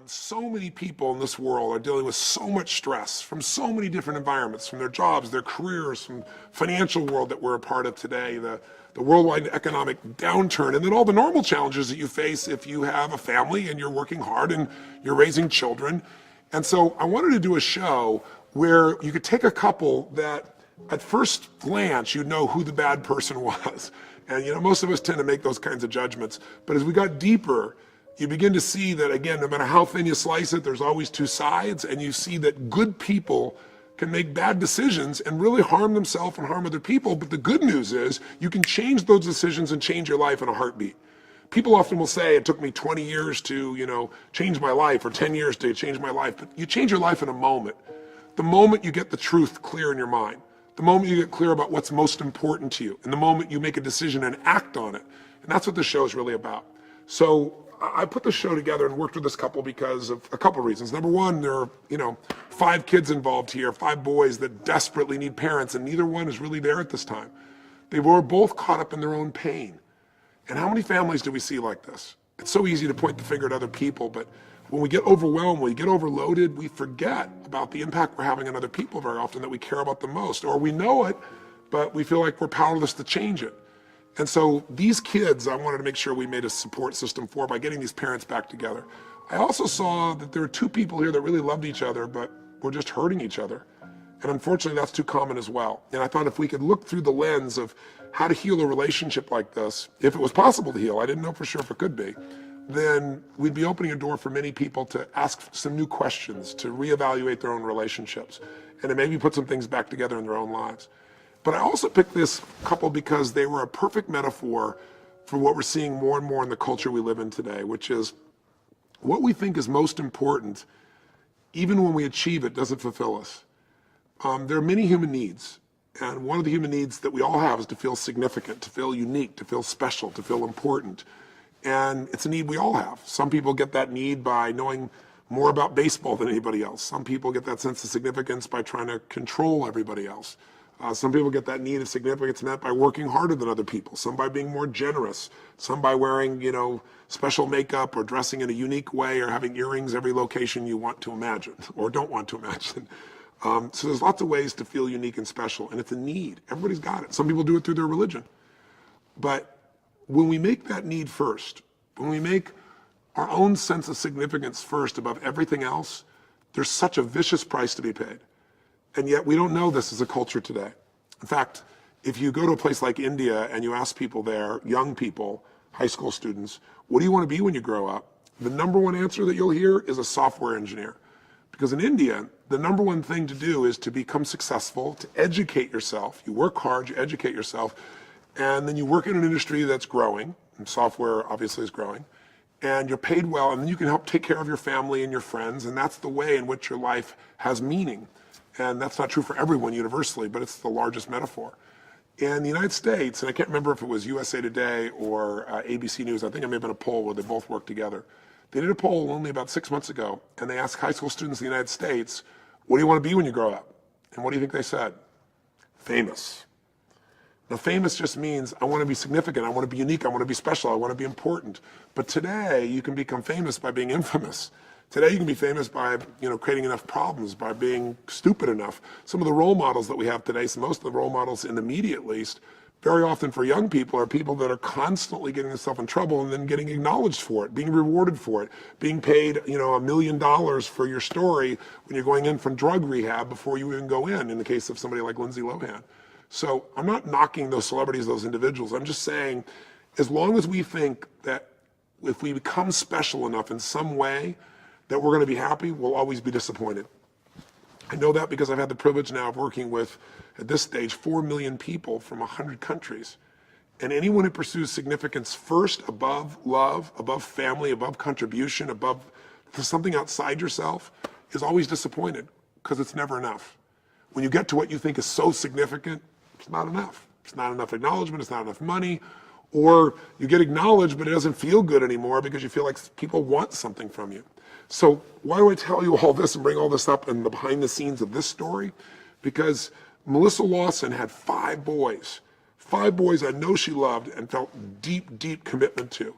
So many people in this world are dealing with so much stress from so many different environments, from their jobs, their careers, from financial world that we're a part of today, the worldwide economic downturn, and then all the normal challenges that you face if you have a family and you're working hard and you're raising children. And so I wanted to do a show where you could take a couple that at first glance you'd know who the bad person was. And most of us tend to make those kinds of judgments. But as we got deeper, you begin to see that, again, no matter how thin you slice it, there's always two sides, and you see that good people can make bad decisions and really harm themselves and harm other people. But the good news is you can change those decisions and change your life in a heartbeat. People often will say, it took me 20 years to, change my life, or 10 years to change my life. But you change your life in a moment. The moment you get the truth clear in your mind, the moment you get clear about what's most important to you, and the moment you make a decision and act on it. And that's what the show is really about. So I put the show together and worked with this couple because of a couple of reasons. Number one, there are, 5 kids involved here, 5 boys that desperately need parents, and neither one is really there at this time. They were both caught up in their own pain. And how many families do we see like this? It's so easy to point the finger at other people, but when we get overwhelmed, when we get overloaded, we forget about the impact we're having on other people very often that we care about the most. Or we know it, but we feel like we're powerless to change it. And so these kids, I wanted to make sure we made a support system for by getting these parents back together. I also saw that there were 2 people here that really loved each other, but were just hurting each other. And unfortunately, that's too common as well. And I thought if we could look through the lens of how to heal a relationship like this, if it was possible to heal, I didn't know for sure if it could be, then we'd be opening a door for many people to ask some new questions, to reevaluate their own relationships, and to maybe put some things back together in their own lives. But I also picked this couple because they were a perfect metaphor for what we're seeing more and more in the culture we live in today, which is what we think is most important, even when we achieve it, doesn't fulfill us. There are many human needs, and one of the human needs that we all have is to feel significant, to feel unique, to feel special, to feel important. And it's a need we all have. Some people get that need by knowing more about baseball than anybody else. Some people get that sense of significance by trying to control everybody else. Some people get that need of significance met by working harder than other people, some by being more generous, some by wearing, special makeup or dressing in a unique way or having earrings every location you want to imagine or don't want to imagine. So there's lots of ways to feel unique and special, and it's a need. Everybody's got it. Some people do it through their religion. But when we make that need first, when we make our own sense of significance first above everything else, there's such a vicious price to be paid. And yet we don't know this as a culture today. In fact, if you go to a place like India and you ask people there, young people, high school students, what do you want to be when you grow up? The number one answer that you'll hear is a software engineer. Because in India, the number one thing to do is to become successful, to educate yourself. You work hard, you educate yourself, and then you work in an industry that's growing, and software obviously is growing, and you're paid well, and then you can help take care of your family and your friends, and that's the way in which your life has meaning. And that's not true for everyone universally, but it's the largest metaphor. In the United States, and I can't remember if it was USA Today or ABC News, I think it may have been a poll where they both worked together. They did a poll only about 6 months ago, and they asked high school students in the United States, what do you want to be when you grow up? And what do you think they said? Famous. Now, famous just means I want to be significant, I want to be unique, I want to be special, I want to be important. But today, you can become famous by being infamous. Today you can be famous by, creating enough problems, by being stupid enough. Some of the role models that we have today, so most of the role models in the media at least, very often for young people are people that are constantly getting themselves in trouble and then getting acknowledged for it, being rewarded for it, being paid, $1 million for your story when you're going in from drug rehab before you even go in the case of somebody like Lindsay Lohan. So I'm not knocking those celebrities, those individuals. I'm just saying, as long as we think that if we become special enough in some way, that we're going to be happy, we'll always be disappointed. I know that because I've had the privilege now of working with, at this stage, 4 million people from 100 countries. And anyone who pursues significance first above love, above family, above contribution, above something outside yourself, is always disappointed because it's never enough. When you get to what you think is so significant, it's not enough. It's not enough acknowledgement, it's not enough money, or you get acknowledged but it doesn't feel good anymore because you feel like people want something from you. So why do I tell you all this and bring all this up in the behind the scenes of this story? Because Melissa Lawson had 5 boys. 5 boys I know she loved and felt deep, deep commitment to.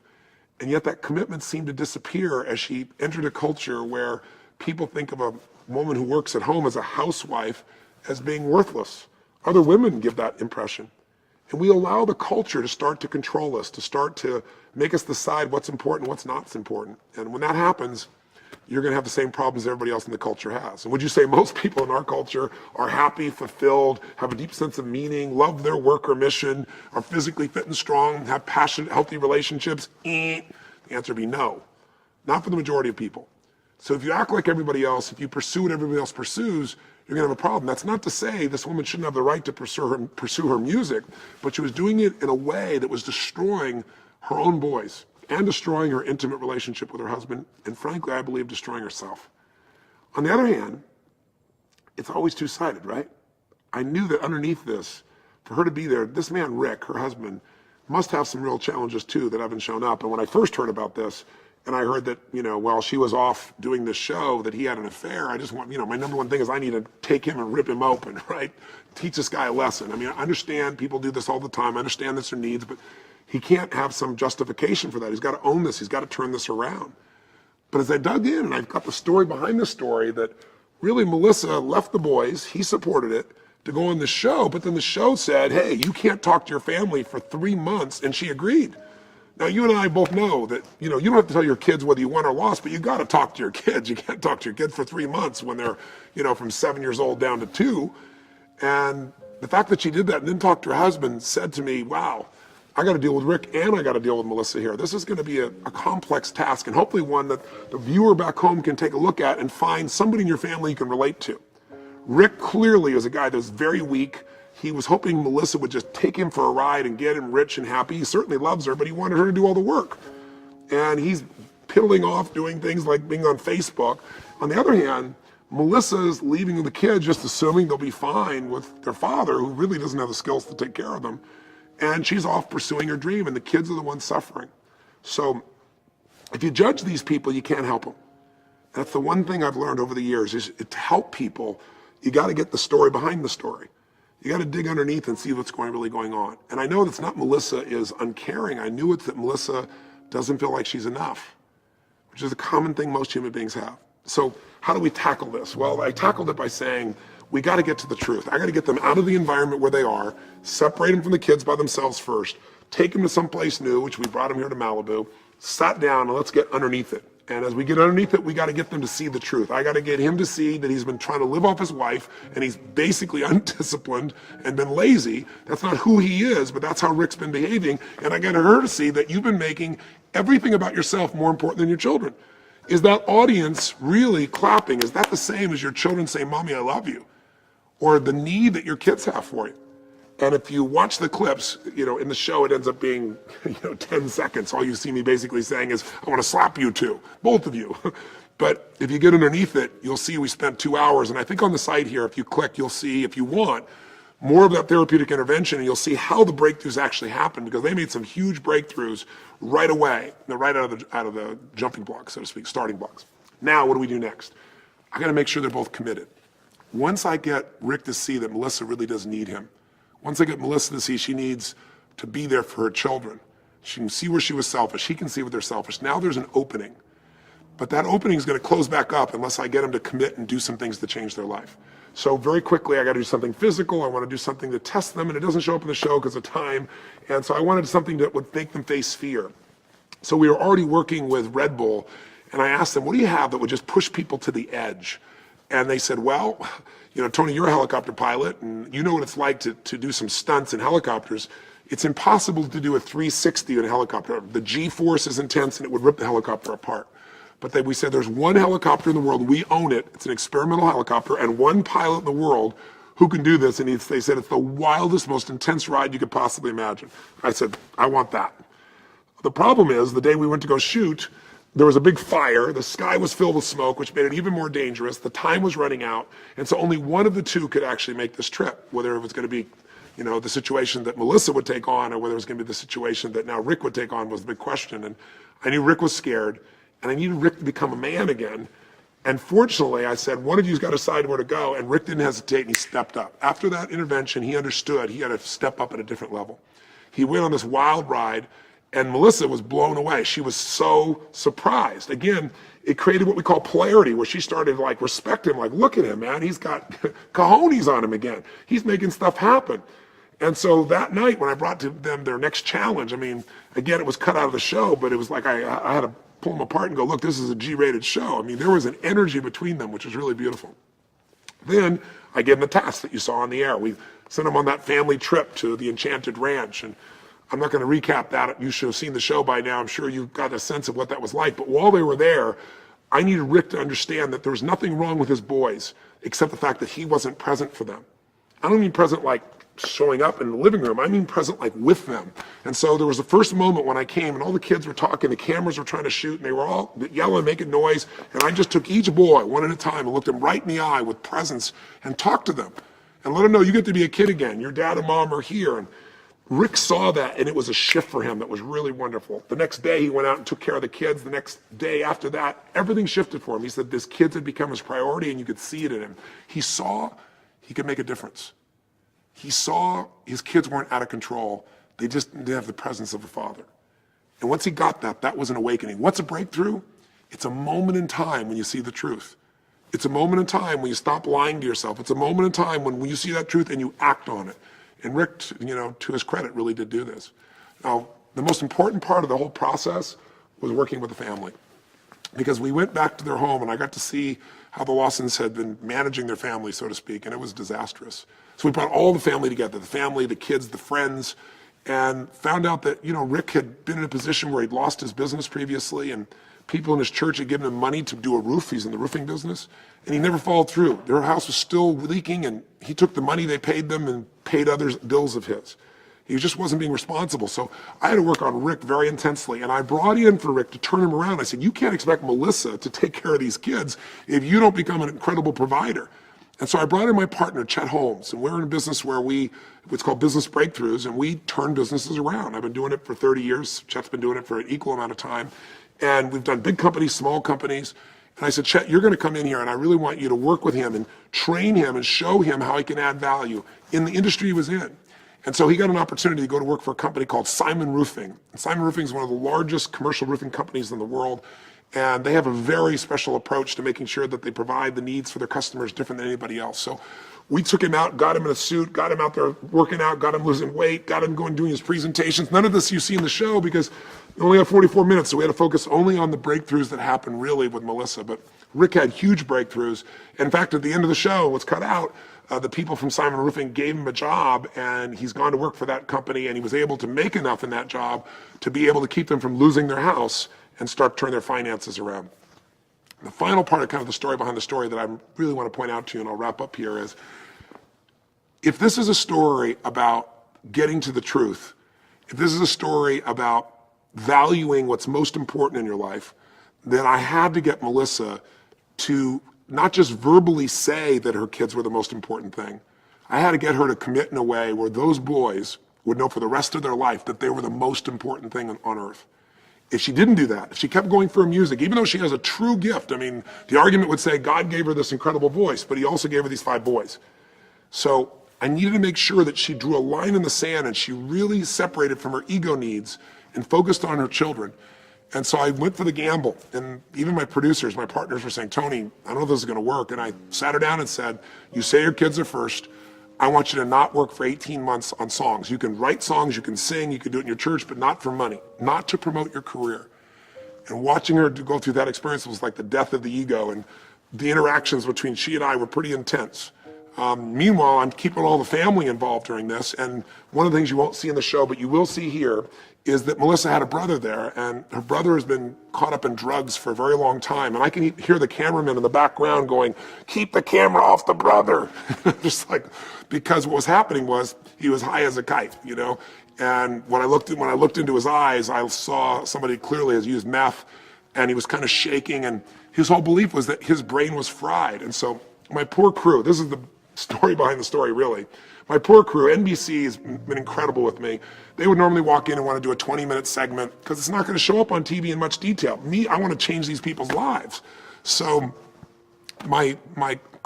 And yet that commitment seemed to disappear as she entered a culture where people think of a woman who works at home as a housewife as being worthless. Other women give that impression. And we allow the culture to start to control us, to start to make us decide what's important, what's not important. And when that happens, you're going to have the same problems everybody else in the culture has. And would you say most people in our culture are happy, fulfilled, have a deep sense of meaning, love their work or mission, are physically fit and strong, have passionate, healthy relationships? The answer would be no. Not for the majority of people. So if you act like everybody else, if you pursue what everybody else pursues, you're going to have a problem. That's not to say this woman shouldn't have the right to pursue her music, but she was doing it in a way that was destroying her own boys and destroying her intimate relationship with her husband, and frankly, I believe destroying herself. On the other hand, it's always two-sided, right? I knew that underneath this, for her to be there, this man, Rick, her husband, must have some real challenges too that haven't shown up. And when I first heard about this, and I heard that, while she was off doing this show, that he had an affair, I just want, my number one thing is I need to take him and rip him open, right? Teach this guy a lesson. I mean, I understand people do this all the time. I understand that's their needs, but he can't have some justification for that. He's got to own this. He's got to turn this around. But as I dug in, and I've got the story behind the story, that really Melissa left the boys, he supported it, to go on the show, but then the show said, hey, you can't talk to your family for 3 months, and she agreed. Now, you and I both know that, you don't have to tell your kids whether you won or lost, but you got to talk to your kids. You can't talk to your kids for 3 months when they're, from 7 years old down to 2. And the fact that she did that and then talked to her husband said to me, wow, I got to deal with Rick and I got to deal with Melissa here. This is going to be a complex task, and hopefully one that the viewer back home can take a look at and find somebody in your family you can relate to. Rick clearly is a guy that's very weak. He was hoping Melissa would just take him for a ride and get him rich and happy. He certainly loves her, but he wanted her to do all the work. And he's piddling off doing things like being on Facebook. On the other hand, Melissa's leaving the kids just assuming they'll be fine with their father, who really doesn't have the skills to take care of them. And she's off pursuing her dream, and the kids are the ones suffering. So if you judge these people, you can't help them. That's the one thing I've learned over the years, is to help people, you got to get the story behind the story. You got to dig underneath and see what's really going on. And I know that's not Melissa is uncaring. I knew it's that Melissa doesn't feel like she's enough, which is a common thing most human beings have. So how do we tackle this? Well, I tackled it by saying, we got to get to the truth. I got to get them out of the environment where they are, separate them from the kids by themselves first, take them to someplace new, which we brought them here to Malibu, sat down, and let's get underneath it. And as we get underneath it, we got to get them to see the truth. I got to get him to see that he's been trying to live off his wife, and he's basically undisciplined and been lazy. That's not who he is, but that's how Rick's been behaving. And I got her to see that you've been making everything about yourself more important than your children. Is that audience really clapping? Is that the same as your children saying, Mommy, I love you? Or the need that your kids have for you? And if you watch the clips, in the show, it ends up being, 10 seconds. All you see me basically saying is, I want to slap you two, both of you. But if you get underneath it, you'll see we spent 2 hours. And I think on the site here, if you click, you'll see, if you want, more of that therapeutic intervention, and you'll see how the breakthroughs actually happened, because they made some huge breakthroughs right away, right out of the jumping blocks, so to speak, starting blocks. Now, what do we do next? I got to make sure they're both committed. Once I get Rick to see that Melissa really does need him, once I get Melissa to see she needs to be there for her children, she can see where she was selfish, he can see where they're selfish. Now there's an opening. But that opening is going to close back up unless I get them to commit and do some things to change their life. So very quickly, I got to do something physical. I want to do something to test them, and it doesn't show up in the show because of time. And so I wanted something that would make them face fear. So we were already working with Red Bull, and I asked them, what do you have that would just push people to the edge? And they said, well, Tony, you're a helicopter pilot, and you know what it's like to do some stunts in helicopters. It's impossible to do a 360 in a helicopter. The G-force is intense, and it would rip the helicopter apart. But we said there's one helicopter in the world, we own it, it's an experimental helicopter, and one pilot in the world who can do this, and they said it's the wildest, most intense ride you could possibly imagine. I said, I want that. The problem is, the day we went to go shoot, there was a big fire, the sky was filled with smoke, which made it even more dangerous, the time was running out, and so only one of the two could actually make this trip, whether it was going to be the situation that Melissa would take on, or whether it was going to be the situation that now Rick would take on was the big question. And I knew Rick was scared, and I needed Rick to become a man again. And fortunately, I said, one of you's got to decide where to go, and Rick didn't hesitate, and he stepped up. After that intervention, he understood he had to step up at a different level. He went on this wild ride, And Melissa was blown away. She was so surprised. Again, it created what we call polarity, where she started like respect him, like, look at him, man, he's got cojones on him again. He's making stuff happen. And so that night when I brought to them their next challenge, I mean, again, it was cut out of the show, but it was like I had to pull them apart and go, look, this is a G-rated show. I mean, there was an energy between them, which was really beautiful. Then I gave them the task that you saw on the air. We sent them on that family trip to the Enchanted Ranch. And I'm not going to recap that. You should have seen the show by now. I'm sure you got a sense of what that was like. But while they were there, I needed Rick to understand that there was nothing wrong with his boys, except the fact that he wasn't present for them. I don't mean present like showing up in the living room. I mean present like with them. And so there was the first moment when I came and all the kids were talking, the cameras were trying to shoot, and they were all yelling, making noise. And I just took each boy one at a time and looked them right in the eye with presence and talked to them and let them know you get to be a kid again. Your dad and mom are here. And Rick saw that, and it was a shift for him that was really wonderful. The next day, he went out and took care of the kids. The next day after that, everything shifted for him. He said this kids had become his priority, and you could see it in him. He saw he could make a difference. He saw his kids weren't out of control. They just didn't have the presence of a father. And once he got that, that was an awakening. What's a breakthrough? It's a moment in time when you see the truth. It's a moment in time when you stop lying to yourself. It's a moment in time when you see that truth and you act on it. And Rick, to his credit, really did do this. Now, the most important part of the whole process was working with the family. Because we went back to their home and I got to see how the Lawsons had been managing their family, so to speak, and it was disastrous. So we brought all the family together, the family, the kids, the friends, and found out that, Rick had been in a position where he'd lost his business previously, and people in his church had given him money to do a roof. He's in the roofing business, and he never followed through. Their house was still leaking, and he took the money they paid them and paid others bills of his. He just wasn't being responsible. So I had to work on Rick very intensely, and I brought in for Rick to turn him around. I said, you can't expect Melissa to take care of these kids if you don't become an incredible provider. And so I brought in my partner, Chet Holmes, and we're in a business where it's called Business Breakthroughs, and we turn businesses around. I've been doing it for 30 years. Chet's been doing it for an equal amount of time. And we've done big companies, small companies. And I said, Chet, you're going to come in here, and I really want you to work with him and train him and show him how he can add value in the industry he was in. And so he got an opportunity to go to work for a company called Simon Roofing. And Simon Roofing is one of the largest commercial roofing companies in the world. And they have a very special approach to making sure that they provide the needs for their customers different than anybody else. So we took him out, got him in a suit, got him out there working out, got him losing weight, got him going doing his presentations. None of this you see in the show because we only have 44 minutes, so we had to focus only on the breakthroughs that happened really with Melissa. But Rick had huge breakthroughs. In fact, at the end of the show, what's cut out, the people from Simon Roofing gave him a job, and he's gone to work for that company, and he was able to make enough in that job to be able to keep them from losing their house and start turning their finances around. The final part of kind of the story behind the story that I really want to point out to you, and I'll wrap up here, is if this is a story about getting to the truth, if this is a story about valuing what's most important in your life, then I had to get Melissa to not just verbally say that her kids were the most important thing. I had to get her to commit in a way where those boys would know for the rest of their life that they were the most important thing on earth. If she didn't do that, if she kept going for her music, even though she has a true gift, I mean, the argument would say God gave her this incredible voice, but he also gave her these 5 boys. So I needed to make sure that she drew a line in the sand and she really separated from her ego needs and focused on her children. And so I went for the gamble. And even my producers, my partners were saying, Tony, I don't know if this is going to work. And I sat her down and said, you say your kids are first. I want you to not work for 18 months on songs. You can write songs, you can sing, you can do it in your church, but not for money, not to promote your career. And watching her go through that experience was like the death of the ego. And the interactions between she and I were pretty intense. Meanwhile, I'm keeping all the family involved during this. And one of the things you won't see in the show, but you will see here, is that Melissa had a brother there, and her brother has been caught up in drugs for a very long time. And I can hear the cameraman in the background going, keep the camera off the brother. Just like, because what was happening was he was high as a kite, And when I looked into his eyes, I saw somebody clearly has used meth, and he was kind of shaking, and his whole belief was that his brain was fried. And so my poor crew, this is the story behind the story, really. My poor crew, NBC has been incredible with me. They would normally walk in and want to do a 20-minute segment because it's not going to show up on TV in much detail. Me, I want to change these people's lives. So my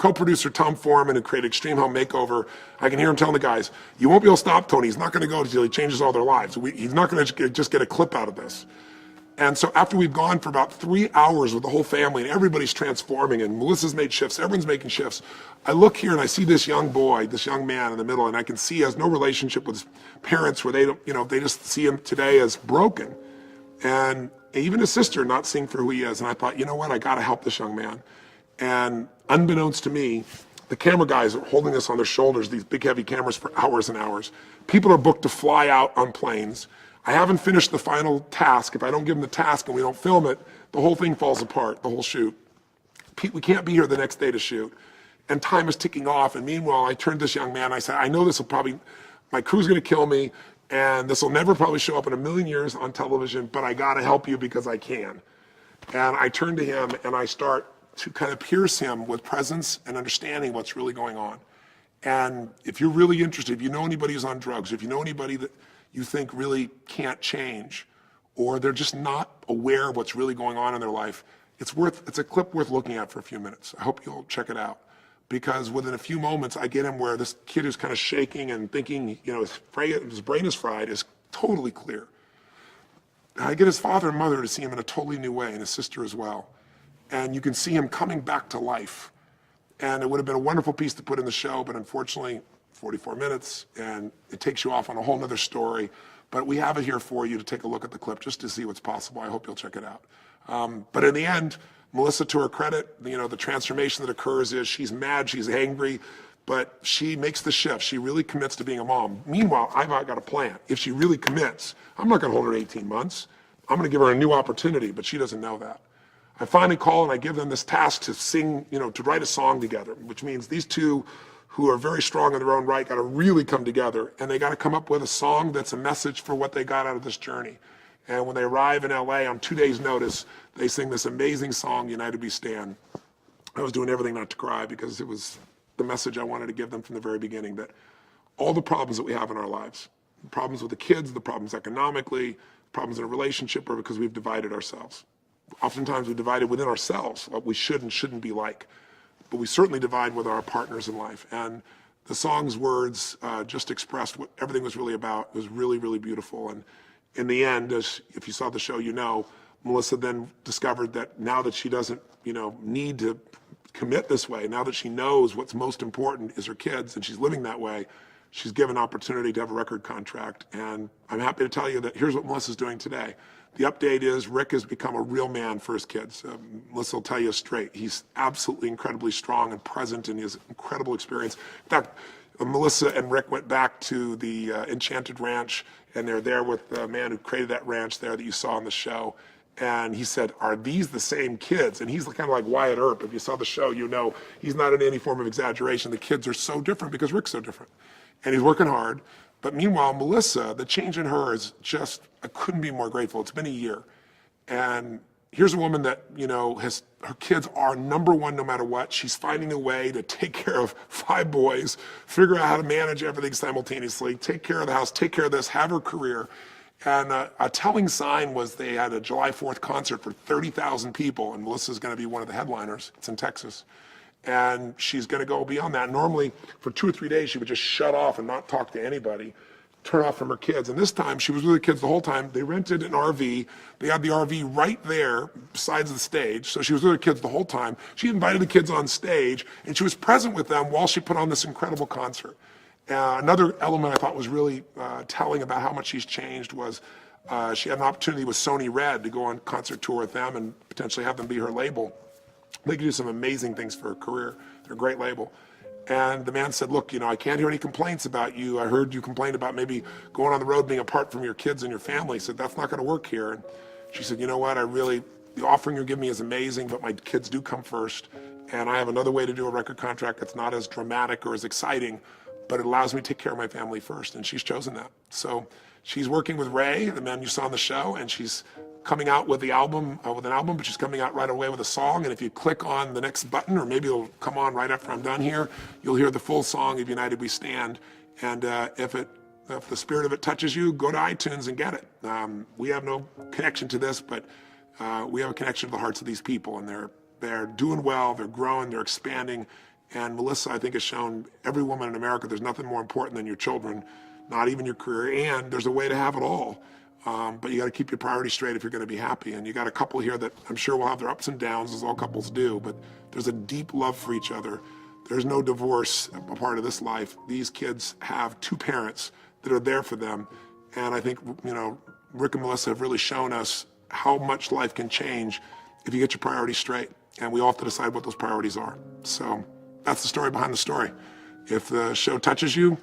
co-producer Tom Foreman, who created Extreme Home Makeover, I can hear him telling the guys, you won't be able to stop Tony. He's not going to go until he changes all their lives. He's not going to just get a clip out of this. And so after we've gone for about 3 hours with the whole family and everybody's transforming and Melissa's made shifts, everyone's making shifts, I look here and I see this young boy, this young man in the middle, and I can see he has no relationship with his parents where they don't, they just see him today as broken. And even his sister not seeing for who he is. And I thought, you know what, I got to help this young man. And unbeknownst to me, the camera guys are holding this on their shoulders, these big heavy cameras for hours and hours. People are booked to fly out on planes. I haven't finished the final task. If I don't give them the task and we don't film it, the whole thing falls apart, the whole shoot. We can't be here the next day to shoot. And time is ticking off. And meanwhile, I turned to this young man, I said, I know this will probably, my crew's gonna kill me, and this will never probably show up in a million years on television, but I gotta help you because I can. And I turn to him and I start to kind of pierce him with presence and understanding what's really going on. And if you're really interested, if you know anybody who's on drugs, if you know anybody that you think really can't change, or they're just not aware of what's really going on in their life, it's a clip worth looking at for a few minutes. I hope you'll check it out. Because within a few moments, I get him where this kid who's kind of shaking and thinking, his brain is fried, is totally clear. I get his father and mother to see him in a totally new way, and his sister as well. And you can see him coming back to life. And it would have been a wonderful piece to put in the show, but unfortunately, 44 minutes, and it takes you off on a whole nother story. But we have it here for you to take a look at the clip just to see what's possible. I hope you'll check it out. But in the end, Melissa, to her credit, the transformation that occurs is she's mad, she's angry, but she makes the shift. She really commits to being a mom. Meanwhile, I've got a plan. If she really commits, I'm not gonna hold her 18 months. I'm gonna give her a new opportunity, but she doesn't know that. I finally call and I give them this task to sing, to write a song together, which means these two who are very strong in their own right got to really come together, and they got to come up with a song that's a message for what they got out of this journey. And when they arrive in LA on 2 days' notice, they sing this amazing song, United We Stand. I was doing everything not to cry because it was the message I wanted to give them from the very beginning, that all the problems that we have in our lives, the problems with the kids, the problems economically, problems in a relationship, are because we've divided ourselves. Oftentimes we divided within ourselves what we should and shouldn't be like, but we certainly divide with our partners in life. And the song's words just expressed what everything was really about. It was really, really beautiful. And in the end, as if you saw the show, Melissa then discovered that now that she doesn't, need to commit this way, now that she knows what's most important is her kids and she's living that way, she's given opportunity to have a record contract. And I'm happy to tell you that here's what Melissa's doing today. The update is Rick has become a real man for his kids. Melissa will tell you straight. He's absolutely incredibly strong and present in his incredible experience. In fact, Melissa and Rick went back to the Enchanted Ranch, and they're there with the man who created that ranch there that you saw on the show. And he said, are these the same kids? And he's kind of like Wyatt Earp. If you saw the show, he's not in any form of exaggeration. The kids are so different because Rick's so different. And he's working hard. But meanwhile, Melissa, the change in her is just, I couldn't be more grateful. It's been a year. And here's a woman that, her kids are number one no matter what. She's finding a way to take care of 5 boys, figure out how to manage everything simultaneously, take care of the house, take care of this, have her career. And a telling sign was they had a July 4th concert for 30,000 people, and Melissa's gonna be one of the headliners. It's in Texas. And she's gonna go beyond that. Normally, for 2 or 3 days, she would just shut off and not talk to anybody, turn off from her kids. And this time, she was with her kids the whole time. They rented an RV. They had the RV right there besides the stage. So she was with her kids the whole time. She invited the kids on stage, and she was present with them while she put on this incredible concert. Another element I thought was really telling about how much she's changed was she had an opportunity with Sony Red to go on concert tour with them and potentially have them be her label. They could do some amazing things for her career. They're a great label. And the man said, look, I can't hear any complaints about you. I heard you complain about maybe going on the road, being apart from your kids and your family. He said, that's not gonna work here. And she said, you know what, the offering you're giving me is amazing, but my kids do come first. And I have another way to do a record contract that's not as dramatic or as exciting, but it allows me to take care of my family first. And she's chosen that. So she's working with Ray, the man you saw on the show, and she's coming out with an album, but she's coming out right away with a song. And if you click on the next button, or maybe it'll come on right after I'm done here, you'll hear the full song of United We Stand. And if the spirit of it touches you, go to iTunes and get it. We have no connection to this, but we have a connection to the hearts of these people, and they're doing well, they're growing, they're expanding, And Melissa, I think, has shown every woman in America there's nothing more important than your children, not even your career, and there's a way to have it all. But you got to keep your priorities straight if you're going to be happy. And you got a couple here that I'm sure will have their ups and downs, as all couples do, but there's a deep love for each other. There's no divorce a part of this life. These kids have two parents that are there for them. And I think, Rick and Melissa have really shown us how much life can change if you get your priorities straight. And we all have to decide what those priorities are. So that's the story behind the story. If the show touches you,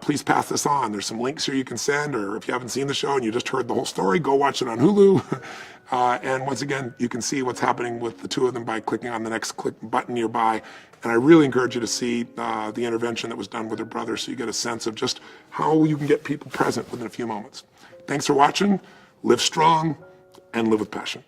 please pass this on. There's some links here you can send, or if you haven't seen the show and you just heard the whole story, go watch it on Hulu. And once again, you can see what's happening with the two of them by clicking on the next click button nearby. And I really encourage you to see the intervention that was done with her brother so you get a sense of just how you can get people present within a few moments. Thanks for watching. Live strong and live with passion.